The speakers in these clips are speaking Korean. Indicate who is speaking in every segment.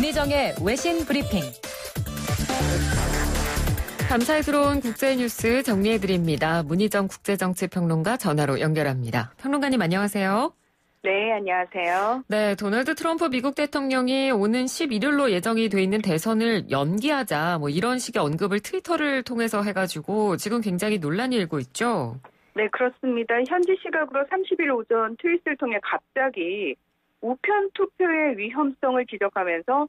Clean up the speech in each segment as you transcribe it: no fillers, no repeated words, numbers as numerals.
Speaker 1: 문희정의 외신 브리핑. 밤사이 들어온 국제뉴스 정리해드립니다. 문희정 국제정치평론가 전화로 연결합니다. 평론가님 안녕하세요.
Speaker 2: 네, 안녕하세요.
Speaker 1: 네, 도널드 트럼프 미국 대통령이 오는 11일로 예정이 돼 있는 대선을 연기하자 이런 식의 언급을 트위터를 통해서 해가지고 지금 굉장히 논란이 일고 있죠.
Speaker 2: 네, 그렇습니다. 현지 시각으로 30일 오전 트윗을 통해 갑자기 우편 투표의 위험성을 지적하면서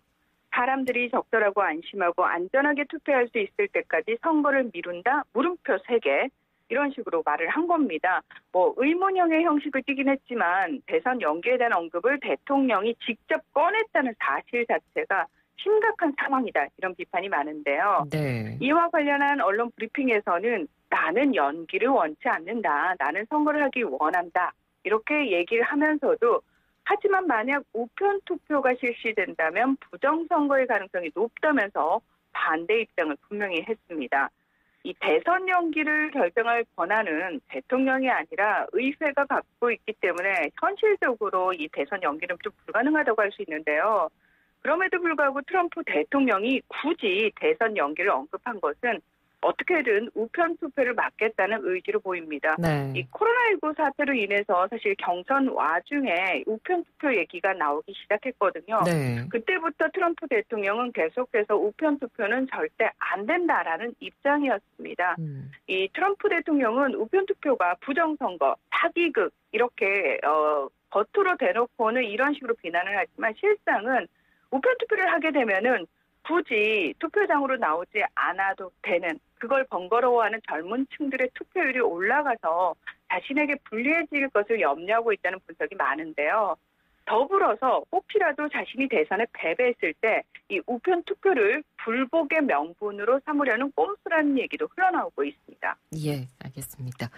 Speaker 2: 사람들이 적절하고 안심하고 안전하게 투표할 수 있을 때까지 선거를 미룬다. 물음표 3개. 이런 식으로 말을 한 겁니다. 의문형의 형식을 띠긴 했지만 대선 연기에 대한 언급을 대통령이 직접 꺼냈다는 사실 자체가 심각한 상황이다. 이런 비판이 많은데요.
Speaker 1: 네.
Speaker 2: 이와 관련한 언론 브리핑에서는 나는 연기를 원치 않는다. 나는 선거를 하기 원한다. 이렇게 얘기를 하면서도 하지만 만약 우편 투표가 실시된다면 부정선거의 가능성이 높다면서 반대 입장을 분명히 했습니다. 이 대선 연기를 결정할 권한은 대통령이 아니라 의회가 갖고 있기 때문에 현실적으로 이 대선 연기는 좀 불가능하다고 할 수 있는데요. 그럼에도 불구하고 트럼프 대통령이 굳이 대선 연기를 언급한 것은 어떻게든 우편 투표를 막겠다는 의지로 보입니다.
Speaker 1: 네.
Speaker 2: 이 코로나19 사태로 인해서 사실 경선 와중에 우편 투표 얘기가 나오기 시작했거든요.
Speaker 1: 네.
Speaker 2: 그때부터 트럼프 대통령은 계속해서 우편 투표는 절대 안 된다라는 입장이었습니다. 이 트럼프 대통령은 우편 투표가 부정선거, 사기극 이렇게 겉으로 대놓고는 이런 식으로 비난을 하지만 실상은 우편 투표를 하게 되면은 굳이 투표장으로 나오지 않아도 되는 그걸 번거로워하는 젊은 층들의 투표율이 올라가서 자신에게 불리해질 것을 염려하고 있다는 분석이 많은데요. 더불어서 혹시라도 자신이 대선에 패배했을 때 이 우편 투표를 불복의 명분으로 삼으려는 꼼수라는 얘기도 흘러나오고 있습니다.
Speaker 1: 예, 알겠습니다.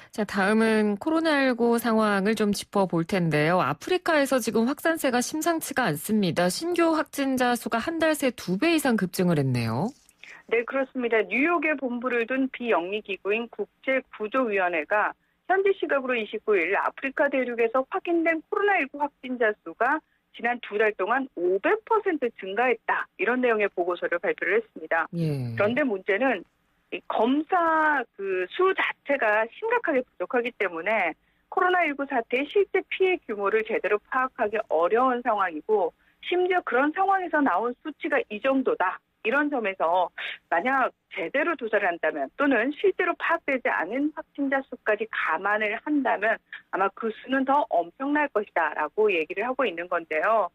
Speaker 1: 자, 다음은 코로나19 상황을 좀 짚어볼 텐데요. 아프리카에서 지금 확산세가 심상치가 않습니다. 신규 확진자 수가 한 달 새 2배 이상 급증을 했네요.
Speaker 2: 네, 그렇습니다. 뉴욕에 본부를 둔 비영리기구인 국제구조위원회가 현지 시각으로 29일 아프리카 대륙에서 확인된 코로나19 확진자 수가 지난 2달 동안 500% 증가했다. 이런 내용의 보고서를 발표를 했습니다.
Speaker 1: 예.
Speaker 2: 그런데 문제는 이 검사 수 자체가 심각하게 부족하기 때문에 코로나19 사태의 실제 피해 규모를 제대로 파악하기 어려운 상황이고 심지어 그런 상황에서 나온 수치가 이 정도다. 이런 점에서 만약 제대로 조사를 한다면 또는 실제로 파악되지 않은 확진자 수까지 감안을 한다면 아마 그 수는 더 엄청날 것이다 라고 얘기를 하고 있는 건데요.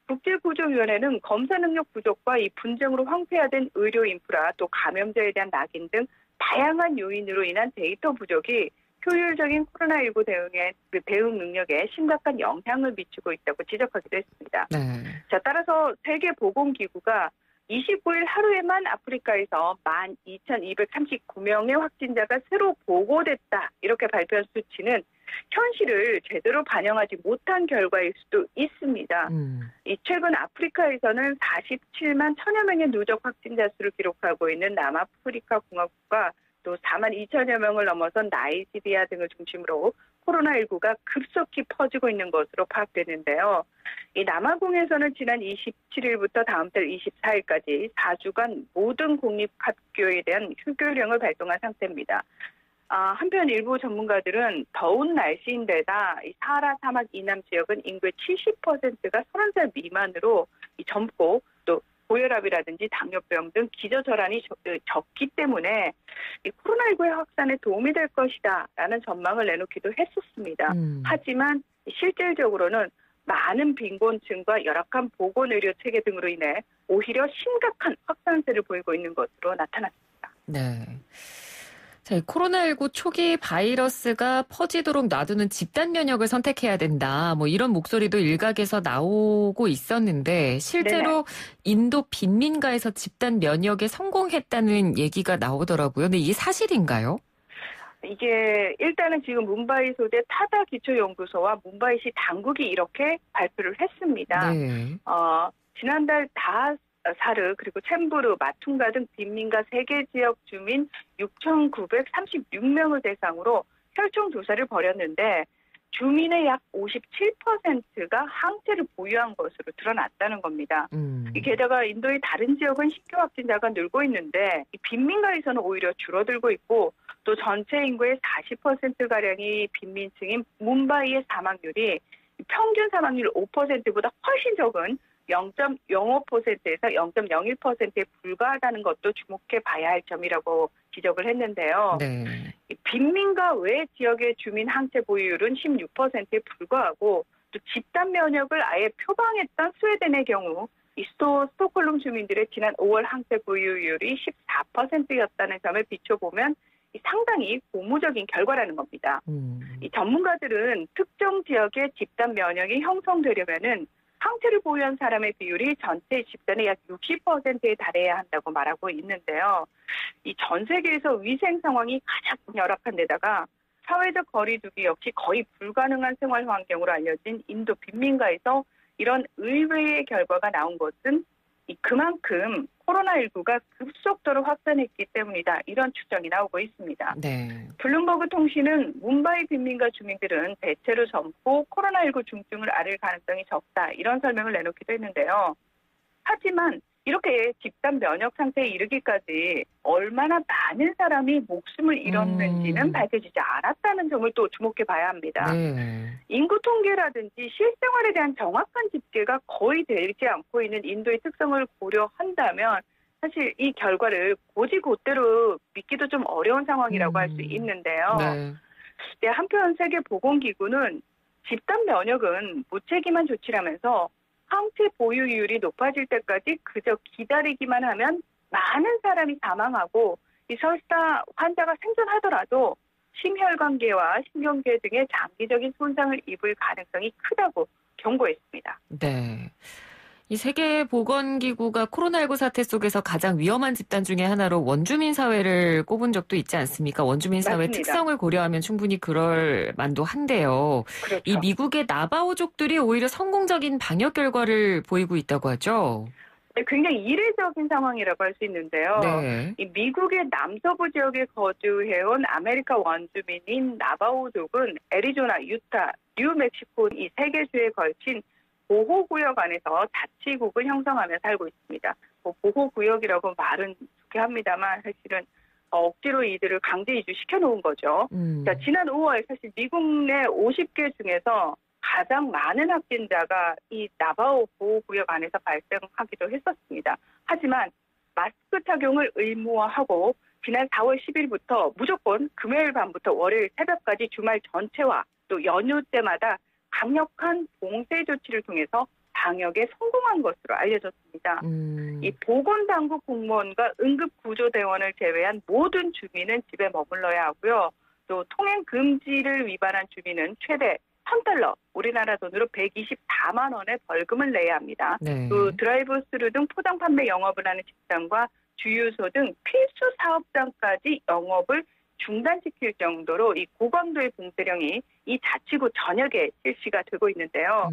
Speaker 2: 국제구조위원회는 검사 능력 부족과 이 분쟁으로 황폐화된 의료 인프라 또 감염자에 대한 낙인 등 다양한 요인으로 인한 데이터 부족이 효율적인 코로나19 대응 능력에 심각한 영향을 미치고 있다고 지적하기도 했습니다.
Speaker 1: 네.
Speaker 2: 자, 따라서 세계보건기구가 29일 하루에만 아프리카에서 12,239명의 확진자가 새로 보고됐다. 이렇게 발표한 수치는 현실을 제대로 반영하지 못한 결과일 수도 있습니다. 이 최근 아프리카에서는 47만 1천여 명의 누적 확진자 수를 기록하고 있는 남아프리카 공화국과 또 4만 2천여 명을 넘어선 나이지리아 등을 중심으로 코로나19가 급속히 퍼지고 있는 것으로 파악되는데요. 이 남아공에서는 지난 27일부터 다음 달 24일까지 4주간 모든 공립학교에 대한 휴교령을 발동한 상태입니다. 한편 일부 전문가들은 더운 날씨인데다 이 사하라 사막 이남 지역은 인구의 70%가 30살 미만으로 이 젊고 또 고혈압이라든지 당뇨병 등 기저질환이 적기 때문에 이 코로나19의 확산에 도움이 될 것이다라는 전망을 내놓기도 했었습니다. 하지만 실질적으로는 많은 빈곤층과 열악한 보건의료 체계 등으로 인해 오히려 심각한 확산세를 보이고 있는 것으로 나타났습니다.
Speaker 1: 네. 자, 이 코로나19 초기 바이러스가 퍼지도록 놔두는 집단 면역을 선택해야 된다. 이런 목소리도 일각에서 나오고 있었는데 실제로 네네. 인도 빈민가에서 집단 면역에 성공했다는 얘기가 나오더라고요. 근데 이게 사실인가요?
Speaker 2: 이게 일단은 지금 뭄바이 소재 타다 기초연구소와 뭄바이시 당국이 이렇게 발표를 했습니다.
Speaker 1: 네.
Speaker 2: 지난달 사르 그리고 챔부르, 마퉁가 등 빈민가 3개 지역 주민 6,936명을 대상으로 혈청 조사를 벌였는데 주민의 약 57%가 항체를 보유한 것으로 드러났다는 겁니다. 게다가 인도의 다른 지역은 신규 확진자가 늘고 있는데 이 빈민가에서는 오히려 줄어들고 있고 또 전체 인구의 40%가량이 빈민층인 뭄바이의 사망률이 평균 사망률 5%보다 훨씬 적은 0.05%에서 0.01%에 불과하다는 것도 주목해 봐야 할 점이라고 지적을 했는데요.
Speaker 1: 네.
Speaker 2: 빈민가 외 지역의 주민 항체 보유율은 16%에 불과하고 또 집단 면역을 아예 표방했던 스웨덴의 경우 이 스톡홀름 주민들의 지난 5월 항체 보유율이 14%였다는 점을 비춰보면 상당히 고무적인 결과라는 겁니다. 이 전문가들은 특정 지역의 집단 면역이 형성되려면은 항체를 보유한 사람의 비율이 전체 집단의 약 60%에 달해야 한다고 말하고 있는데요. 이 전 세계에서 위생 상황이 가장 열악한 데다가 사회적 거리두기 역시 거의 불가능한 생활 환경으로 알려진 인도 빈민가에서 이런 의외의 결과가 나온 것은 그만큼 코로나19가 급속도로 확산했기 때문이다. 이런 추정이 나오고 있습니다.
Speaker 1: 네.
Speaker 2: 블룸버그 통신은 뭄바이 빈민가 주민들은 대체로 젊고 코로나19 중증을 앓을 가능성이 적다. 이런 설명을 내놓기도 했는데요. 하지만 이렇게 집단 면역 상태에 이르기까지 얼마나 많은 사람이 목숨을 잃었는지는 밝혀지지 않았다는 점을 또 주목해 봐야 합니다.
Speaker 1: 네.
Speaker 2: 인구 통계라든지 실생활에 대한 정확한 집계가 거의 되지 않고 있는 인도의 특성을 고려한다면 사실 이 결과를 곧이곧대로 믿기도 좀 어려운 상황이라고 할 수 있는데요. 네, 한편 세계보건기구는 집단 면역은 무책임한 조치라면서 항체 보유율이 높아질 때까지 그저 기다리기만 하면 많은 사람이 사망하고 이 설사 환자가 생존하더라도 심혈관계와 신경계 등의 장기적인 손상을 입을 가능성이 크다고 경고했습니다.
Speaker 1: 네. 이 세계보건기구가 코로나19 사태 속에서 가장 위험한 집단 중에 하나로 원주민 사회를 꼽은 적도 있지 않습니까? 원주민 사회
Speaker 2: 맞습니다.
Speaker 1: 특성을 고려하면 충분히 그럴 만도 한데요.
Speaker 2: 그렇죠.
Speaker 1: 이 미국의 나바오족들이 오히려 성공적인 방역 결과를 보이고 있다고 하죠.
Speaker 2: 네, 굉장히 이례적인 상황이라고 할 수 있는데요.
Speaker 1: 네.
Speaker 2: 이 미국의 남서부 지역에 거주해온 아메리카 원주민인 나바오족은 애리조나, 유타, 뉴멕시코 이 세 개 주에 걸친 보호구역 안에서 자치국을 형성하며 살고 있습니다. 보호구역이라고 말은 좋게 합니다만 사실은 억지로 이들을 강제 이주시켜 놓은 거죠. 자, 지난 5월 사실 미국 내 50개 중에서 가장 많은 확진자가 이 나바오 보호구역 안에서 발생하기도 했었습니다. 하지만 마스크 착용을 의무화하고 지난 4월 10일부터 무조건 금요일 밤부터 월요일 새벽까지 주말 전체와 또 연휴 때마다 강력한 봉쇄 조치를 통해서 방역에 성공한 것으로 알려졌습니다. 이 보건당국 공무원과 응급구조대원을 제외한 모든 주민은 집에 머물러야 하고요. 또 통행 금지를 위반한 주민은 최대 $1,000, 우리나라 돈으로 124만 원의 벌금을 내야 합니다.
Speaker 1: 네.
Speaker 2: 또 드라이브 스루 등 포장 판매 영업을 하는 직장과 주유소 등 필수 사업장까지 영업을 중단시킬 정도로 이 고강도의 봉쇄령이 이 자치구 전역에 실시가 되고 있는데요.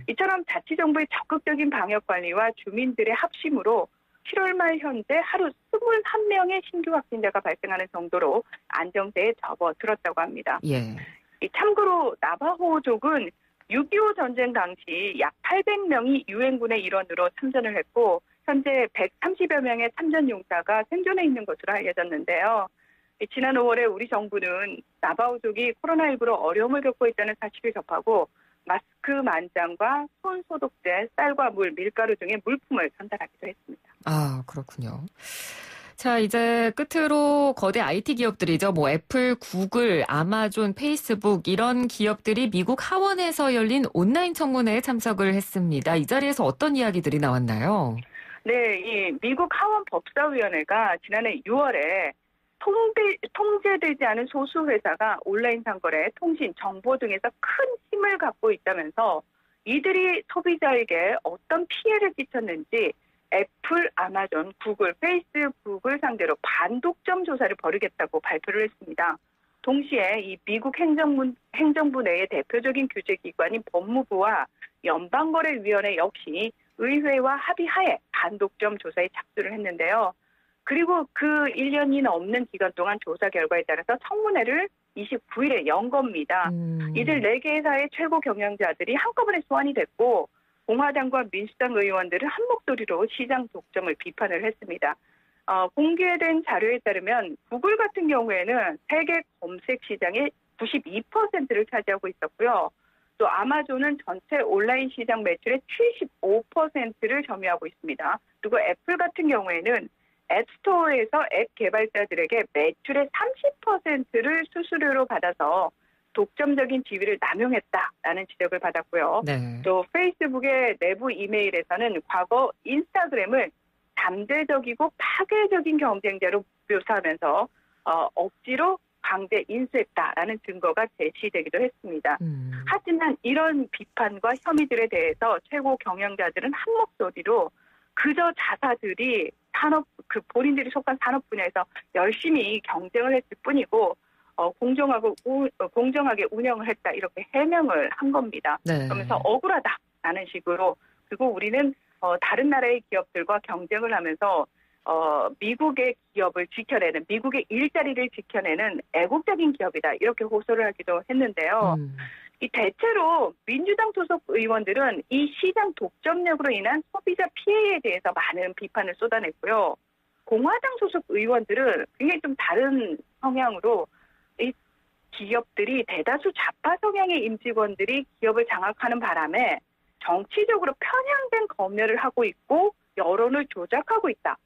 Speaker 2: 이처럼 자치정부의 적극적인 방역관리와 주민들의 합심으로 7월 말 현재 하루 21명의 신규 확진자가 발생하는 정도로 안정세에 접어들었다고 합니다.
Speaker 1: 예.
Speaker 2: 참고로 나바호족은 6.25 전쟁 당시 약 800명이 유엔군의 일원으로 참전을 했고 현재 130여 명의 참전 용사가 생존해 있는 것으로 알려졌는데요. 지난 5월에 우리 정부는 나바오족이 코로나19로 어려움을 겪고 있다는 사실을 접하고 마스크 만장과 손 소독제, 쌀과 물, 밀가루 등의 물품을 전달하기도 했습니다.
Speaker 1: 아, 그렇군요. 자, 이제 끝으로 거대 IT 기업들이죠. 뭐 애플, 구글, 아마존, 페이스북 이런 기업들이 미국 하원에서 열린 온라인 청문회에 참석을 했습니다. 이 자리에서 어떤 이야기들이 나왔나요?
Speaker 2: 네, 이 미국 하원 법사위원회가 지난해 6월에 통제되지 않은 소수 회사가 온라인 상거래, 통신, 정보 등에서 큰 힘을 갖고 있다면서 이들이 소비자에게 어떤 피해를 끼쳤는지 애플, 아마존, 구글, 페이스북을 상대로 반독점 조사를 벌이겠다고 발표를 했습니다. 동시에 이 미국 행정부 내의 대표적인 규제기관인 법무부와 연방거래위원회 역시 의회와 합의하에 반독점 조사에 착수를 했는데요. 그리고 그 1년이 넘는 기간 동안 조사 결과에 따라서 청문회를 29일에 연 겁니다. 이들 4개 회사의 최고 경영자들이 한꺼번에 소환이 됐고 공화당과 민주당 의원들은 한 목소리로 시장 독점을 비판을 했습니다. 공개된 자료에 따르면 구글 같은 경우에는 세계 검색 시장의 92%를 차지하고 있었고요. 또 아마존은 전체 온라인 시장 매출의 75%를 점유하고 있습니다. 그리고 애플 같은 경우에는 앱스토어에서 앱 개발자들에게 매출의 30%를 수수료로 받아서 독점적인 지위를 남용했다라는 지적을 받았고요.
Speaker 1: 네.
Speaker 2: 또 페이스북의 내부 이메일에서는 과거 인스타그램을 잠재적이고 파괴적인 경쟁자로 묘사하면서 억지로 강제 인수했다라는 증거가 제시되기도 했습니다. 하지만 이런 비판과 혐의들에 대해서 최고 경영자들은 한 목소리로 그저 자사들이 본인들이 속한 산업 분야에서 열심히 경쟁을 했을 뿐이고 공정하게 운영을 했다 이렇게 해명을 한 겁니다.
Speaker 1: 네.
Speaker 2: 그러면서 억울하다라는 식으로 그리고 우리는 다른 나라의 기업들과 경쟁을 하면서 미국의 기업을 지켜내는 미국의 일자리를 지켜내는 애국적인 기업이다 이렇게 호소를 하기도 했는데요. 이 대체로 민주당 소속 의원들은 이 시장 독점력으로 인한 소비자 피해에 대해서 많은 비판을 쏟아냈고요. 공화당 소속 의원들은 굉장히 좀 다른 성향으로 이 기업들이 대다수 좌파 성향의 임직원들이 기업을 장악하는 바람에 정치적으로 편향된 검열을 하고 있고 여론을 조작하고 있다.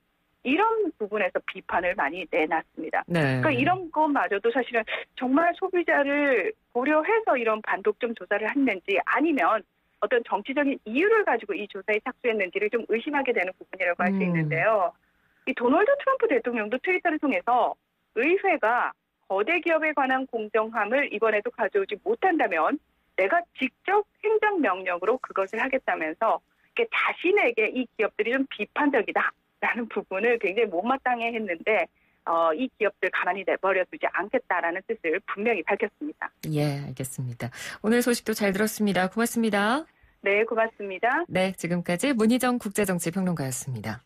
Speaker 2: 이런 부분에서 비판을 많이 내놨습니다.
Speaker 1: 네.
Speaker 2: 그러니까 이런 것마저도 사실은 정말 소비자를 고려해서 이런 반독점 조사를 했는지 아니면 어떤 정치적인 이유를 가지고 이 조사에 착수했는지를 좀 의심하게 되는 부분이라고 할 수 있는데요. 이 도널드 트럼프 대통령도 트위터를 통해서 의회가 거대 기업에 관한 공정함을 이번에도 가져오지 못한다면 내가 직접 행정명령으로 그것을 하겠다면서 자신에게 이 기업들이 좀 비판적이다라는 부분을 굉장히 못마땅해 했는데 이 기업들 가만히 내버려 두지 않겠다라는 뜻을 분명히 밝혔습니다.
Speaker 1: 예, 알겠습니다. 오늘 소식도 잘 들었습니다. 고맙습니다.
Speaker 2: 네, 고맙습니다.
Speaker 1: 네, 지금까지 문희정 국제정치평론가였습니다.